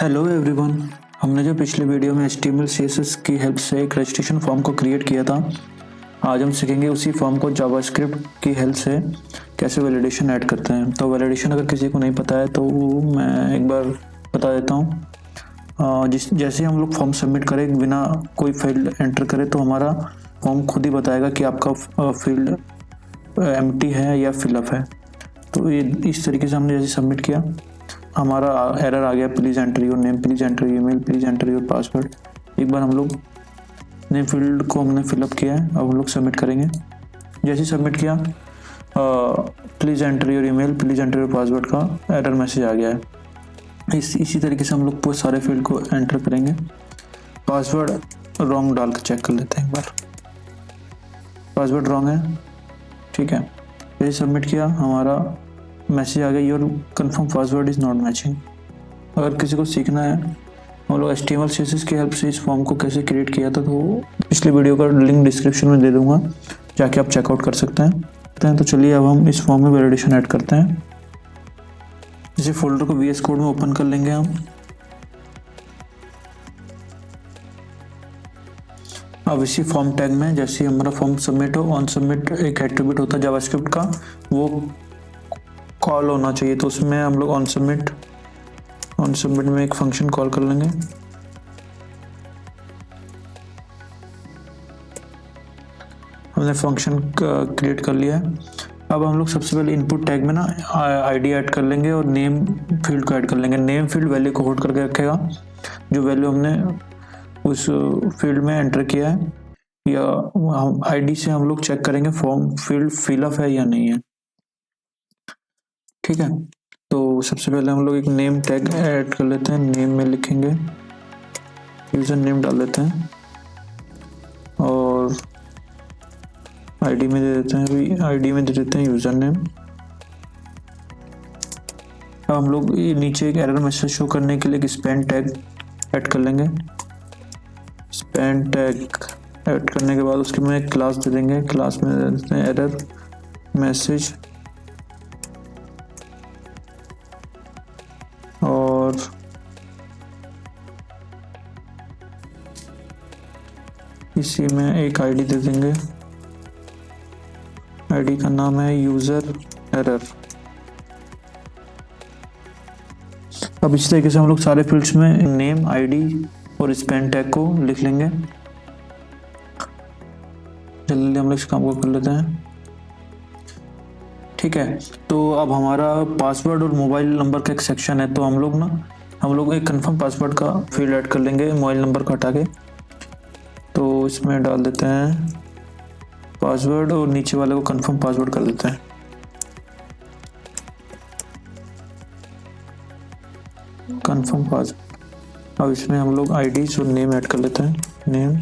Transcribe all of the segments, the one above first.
Hello everyone. हमने जो पिछले वीडियो में HTML CSS की हेल्प से एक रजिस्ट्रेशन फॉर्म को क्रिएट किया था, आज हम सीखेंगे उसी फॉर्म को जावास्क्रिप्ट की हेल्प से कैसे वैलिडेशन ऐड करते हैं। तो वैलिडेशन अगर किसी को नहीं पता है तो मैं एक बार बता देता हूँ। जैसे हम लोग फॉर्म सबमिट करें बिना कोई फील्ड एंटर करें तो हमारा फॉर्म खुद ही बताएगा कि आपका फील्ड एम्प्टी है या फिलअप है। तो ये इस तरीके से हमने जैसे सबमिट किया, हमारा एरर आ गया, please enter your name, please enter your email, please enter your password. एक बार हम लोग नेम फील्ड को हमने फिलअप किया है, अब हम लोग सबमिट करेंगे। जैसे सबमिट किया, please enter your email, please enter your password का एरर मैसेज आ गया है। इसी तरीके से हम लोग बहुत सारे फील्ड को एंटर करेंगे। पासवर्ड रॉन्ग डाल कर चेक कर लेते हैं एक बार। पासवर्ड रॉन्ग है, ठीक है। जैसे सबमिट किया, हमारा मैसेज आ गया, your confirm password is not matching. अगर किसी को सीखना है हम लोग HTML CSS की हेल्प से इस फॉर्म को कैसे क्रिएट किया था तो पिछले वीडियो का लिंक डिस्क्रिप्शन में दे दूंगा, जाके आप चेकआउट कर सकते हैं। तो चलिए अब हम इस फॉर्म में वैलिडेशन ऐड करते हैं। इसी फोल्डर को VS कोड में ओपन कर लेंगे हम। अब इसी फॉर्म टैग में जैसे हमारा फॉर्म सबमिट हो, ऑन सबमिट एक एट्रीब्यूट होता है जावास्क्रिप्ट का, वो कॉल होना चाहिए। तो उसमें हम लोग ऑन सबमिट में एक फंक्शन कॉल कर लेंगे। हमने फंक्शन क्रिएट कर लिया है। अब हम लोग सबसे पहले इनपुट टैग में ना आईडी ऐड कर लेंगे और नेम फील्ड को ऐड कर लेंगे। नेम फील्ड वैल्यू को होल्ड करके रखेगा, जो वैल्यू हमने उस फील्ड में एंटर किया है, या आईडी से हम लोग चेक करेंगे फॉर्म फील्ड फिलअप है या नहीं है, ठीक है। तो सबसे पहले हम लोग एक नेम टैग ऐड कर लेते हैं। नेम में लिखेंगे यूजर नेम डाल देते हैं और आईडी में दे देते हैं, आईडी में दे देते हैं यूजर नेम। अब हम लोग नीचे एक एरर मैसेज शो करने के लिए एक स्पैन टैग ऐड कर लेंगे। स्पैन टैग ऐड करने के बाद उसके में एक क्लास दे देंगे, क्लास में दे देते हैं एरर मैसेज, और इसी में एक आईडी दे देंगे। आईडी का नाम है यूजर एरर। अब इस तरीके से हम लोग सारे फील्ड्स में नेम, आईडी और स्पैन टैग को लिख लेंगे। जल्दी हम लोग इस काम को कर लेते हैं, ठीक है। तो अब हमारा पासवर्ड और मोबाइल नंबर का एक सेक्शन है, तो हम लोग एक कंफर्म पासवर्ड का फील्ड ऐड कर लेंगे मोबाइल नंबर को हटा के। तो इसमें डाल देते हैं पासवर्ड और नीचे वाले को कंफर्म पासवर्ड कर देते हैं। Confirm password. अब इसमें हम लोग आईडी और नेम ऐड कर लेते हैं। नेम,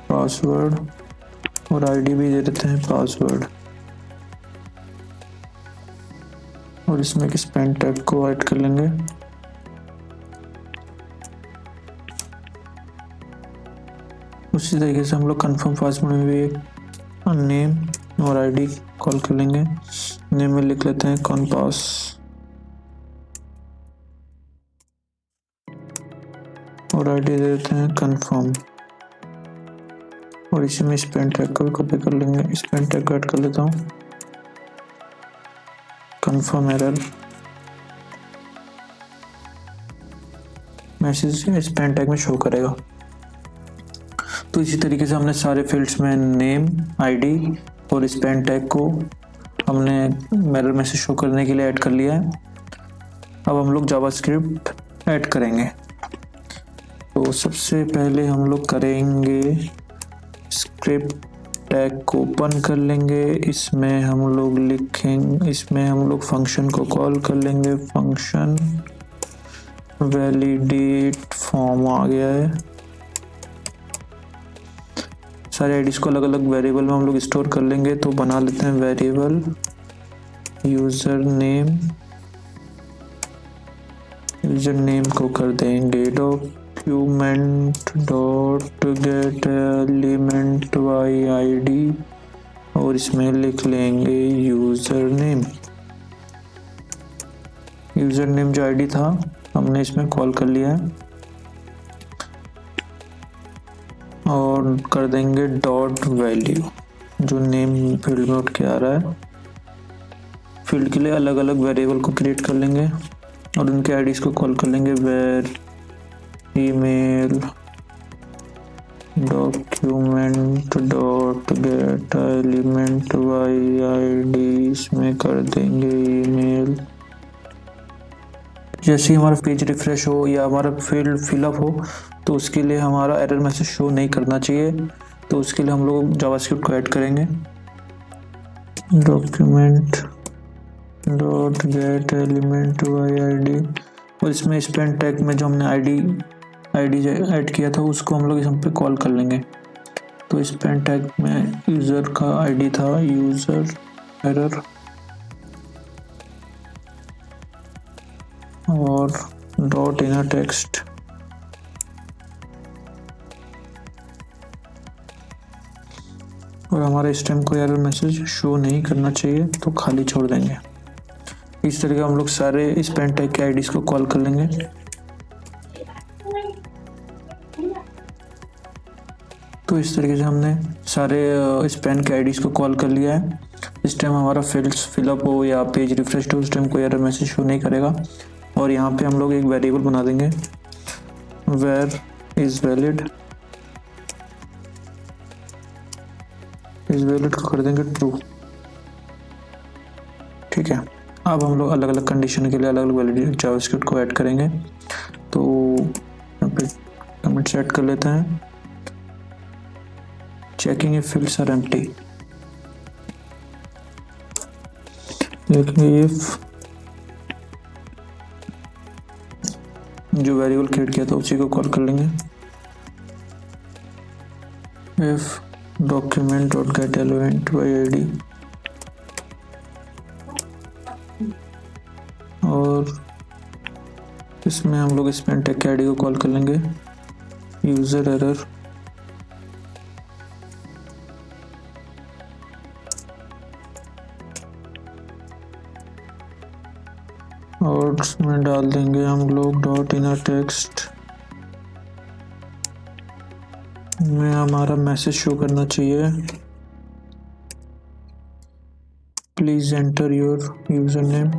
पासवर्ड और आईडी भी दे देते हैं पासवर्ड, और इसमें एक स्पैन टैग को ऐड कर लेंगे। उसी तरीके से हम लोग कंफर्म पासवर्ड में भी एक नेम और आईडी कॉल कर लेंगे। नेम में लिख लेते हैं कॉनपास, और आईडी दे देते हैं कंफर्म, और इसी में स्पैन टैग को भी कॉपी कर लेंगे। स्पैन टैग को ऐड कर लेता हूँ, confirm error message span tag में शो करेगा। तो इसी तरीके से हमने सारे फील्ड्स में नेम, आईडी और स्पैन टैग को हमने एरर मैसेज शो करने के लिए ऐड कर लिया है। अब हम लोग जावास्क्रिप्ट ऐड करेंगे। तो सबसे पहले हम लोग करेंगे स्क्रिप्ट टैग को ओपन कर लेंगे। इसमें हम लोग फंक्शन को कॉल कर लेंगे। फंक्शन वैलिडेट फॉर्म आ गया है। सारे आईडीज को अलग अलग वेरिएबल में हम लोग स्टोर कर लेंगे। तो बना लेते हैं वेरिएबल यूजर नेम को कर देंगे document dot get element by ID, और इसमें लिख लेंगे यूजर नेम। यूज़र नेम जो आईडी था हमने इसमें कॉल कर लिया है और कर देंगे डॉट वैल्यू जो नेम फील्ड में उठ के आ रहा है। फील्ड के लिए अलग अलग वेरिएबल को क्रिएट कर लेंगे और उनके आईडीज को कॉल कर लेंगे। Var email document dot get element by ID, इसमें कर देंगे ईमेल। जैसे ही हमारा पेज रिफ्रेश हो या हमारा फील्ड फिलअप हो तो उसके लिए हमारा एरर मैसेज शो नहीं करना चाहिए, तो उसके लिए हम लोग जावास्क्रिप्ट को ऐड करेंगे। Document dot get element by ID और इसमें स्पेन टैग में जो हमने आईडी ऐड किया था उसको हम लोग यहाँ पे कॉल कर लेंगे। तो स्पेन टैग में यूज़र का आईडी था यूज़र एरर और डॉट इनर टेक्स्ट और हमारे स्टेम को एरर मैसेज शो नहीं करना चाहिए तो खाली छोड़ देंगे। इस तरह हम लोग सारे स्पेन टैग के आईडीज को कॉल कर लेंगे। तो इस तरीके से हमने सारे स्पेन के आईडीज को कॉल कर लिया है। इस टाइम हमारा फील्ड्स फिलअप हो या पेज रिफ्रेश हो उस टाइम कोई एरर मैसेज शो नहीं करेगा। और यहाँ पे हम लोग एक वेरिएबल बना देंगे वेर इज वैलिड को कर देंगे ट्रू। ठीक है, अब हम लोग अलग अलग कंडीशन के लिए अलग अलग वैलिड जावास्क्रिप्ट को ऐड करेंगे। तो यहाँ पे कमेंट सेट कर लेते हैं checking if fields are empty. देखेंगे इफ जो वेरिएबल क्रिएट किया था उसी को कॉल कर लेंगे। If document dot get element by ID और इसमें हम लोग स्पेन टैग के आईडी को कॉल कर लेंगे यूजर एरर और इसमें डाल देंगे हम लोग डॉट इनर टेक्स्ट में हमारा मैसेज शो करना चाहिए please enter your user name,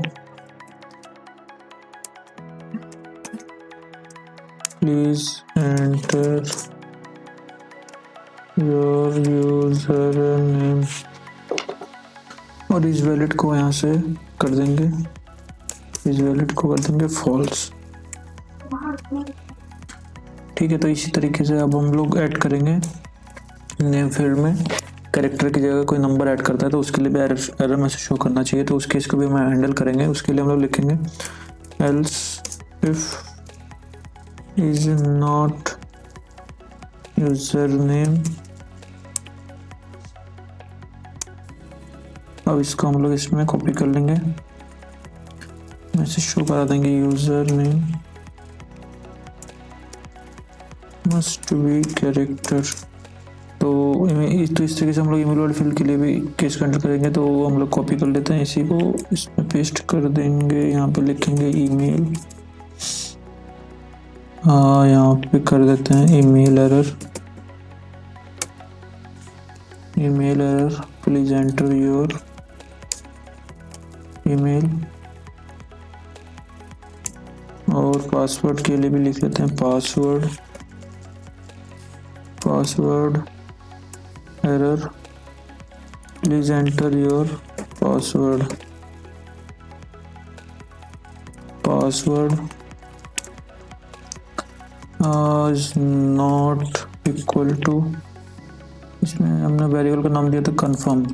please enter your user name और इस वैलिड को यहाँ से कर देंगे, इस वैलिड को कर देंगे फॉल्स। ठीक है, तो इसी तरीके से अब हम लोग ऐड करेंगे नेम फील्ड में कैरेक्टर की जगह कोई नंबर ऐड करता है तो उसके लिए भी एरर मैसेज शो करना चाहिए। तो उस केस को भी हम हैंडल करेंगे। उसके लिए हम लोग लिखेंगे else if is not user name. अब इसको हम लोग इसमें कॉपी कर लेंगे, मैसेज शो करा देंगे user name must be character. तो इस तरीके से हम लोग ईमेल वाले फील्ड के लिए भी केस कंट्रोल करेंगे। तो हम लोग कॉपी कर लेते हैं, इसी को इसमें पेस्ट कर देंगे। यहाँ पे लिखेंगे ईमेल, यहाँ पे कर देते हैं email error please enter your email और पासवर्ड के लिए भी लिख लेते हैं password error please enter your password is not equal to, इसमें हमने वेरिएबल का नाम दिया था confirm,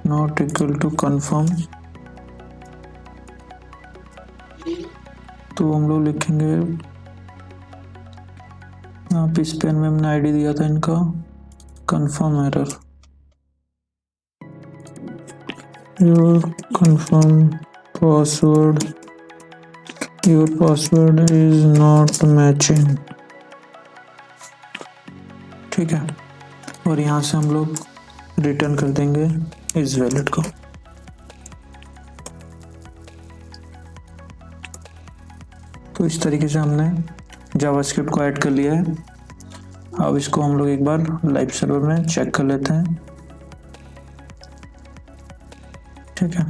not equal to confirm. तो हम लोग लिखेंगे यहाँ पे स्पेन में हमने आईडी दिया था इनका confirm error, your confirm password, your password is not matching. ठीक है, और यहाँ से हम लोग रिटर्न कर देंगे इस वैलिड को। तो इस तरीके से हमने जावास्क्रिप्ट को ऐड कर लिया है। अब इसको हम लोग एक बार लाइव सर्वर में चेक कर लेते हैं। ठीक है,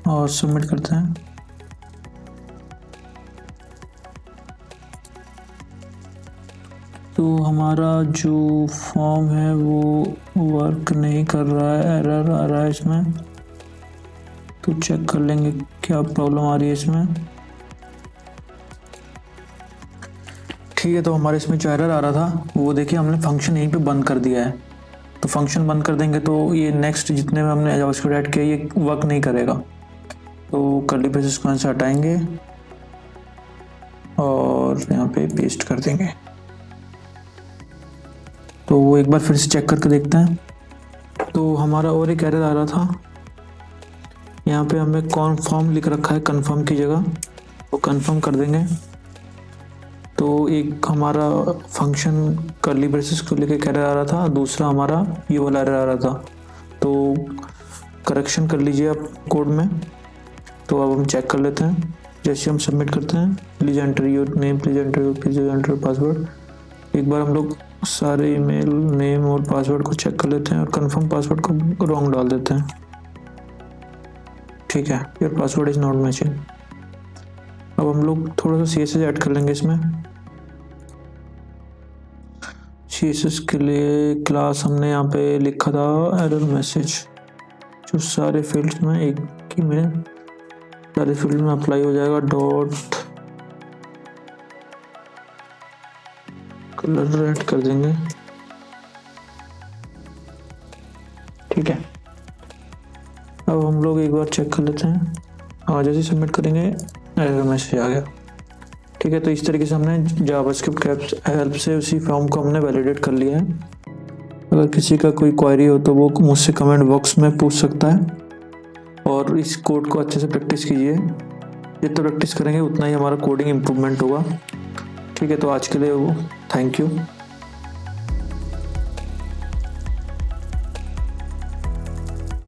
और सबमिट करते हैं। तो हमारा जो फॉर्म है वो वर्क नहीं कर रहा है, एरर आ रहा है इसमें। तो चेक कर लेंगे क्या प्रॉब्लम आ रही है इसमें। ठीक है, तो हमारे इसमें जो एरर आ रहा था वो देखिए हमने फंक्शन यहीं पे बंद कर दिया है। तो फंक्शन बंद कर देंगे तो ये नेक्स्ट जितने में हमने जावास्क्रिप्ट ऐड किया ये वर्क नहीं करेगा। तो कर्ली ब्रेसेस को यहाँ से हटाएंगे और यहाँ पे पेस्ट कर देंगे। तो वो एक बार फिर से चेक करके देखते हैं। तो हमारा और एक एरर आ रहा था, यहाँ पे हमें कन्फर्म लिख रखा है कन्फर्म की जगह, वो कन्फर्म कर देंगे। तो एक हमारा फंक्शन कर्ली ब्रेसेस को लेके एरर आ रहा था, दूसरा हमारा ये वाला एरर आ रहा था। तो करेक्शन कर लीजिए आप कोड में। तो अब हम चेक कर लेते हैं। जैसे हम सबमिट करते हैं, please enter your name, please enter password. एक बार हम लोग सारे ईमेल नेम और पासवर्ड को चेक कर लेते हैं और कंफर्म पासवर्ड को रॉन्ग डाल देते हैं। ठीक है, your password is not matching. अब हम लोग थोड़ा सा CSS ऐड कर लेंगे इसमें। CSS के लिए क्लास हमने यहाँ पे लिखा था एरर मैसेज, जो सारे फील्ड्स में एक ही में सारे फील्ड में अप्लाई हो जाएगा। डॉट कलर ऐड कर देंगे। ठीक है, अब हम लोग एक बार चेक कर लेते हैं। हाँ, जैसे सबमिट करेंगे एरर मैसेज आ गया। ठीक है, तो इस तरीके से हमने जावास्क्रिप्ट के हेल्प से उसी फॉर्म को हमने वैलिडेट कर लिया है। अगर किसी का कोई क्वेरी हो तो वो मुझसे कमेंट बॉक्स में पूछ सकता है। और इस कोड को अच्छे से प्रैक्टिस कीजिए। जितना प्रैक्टिस करेंगे उतना ही हमारा कोडिंग इम्प्रूवमेंट होगा। ठीक है, तो आज के लिए वो थैंक यू।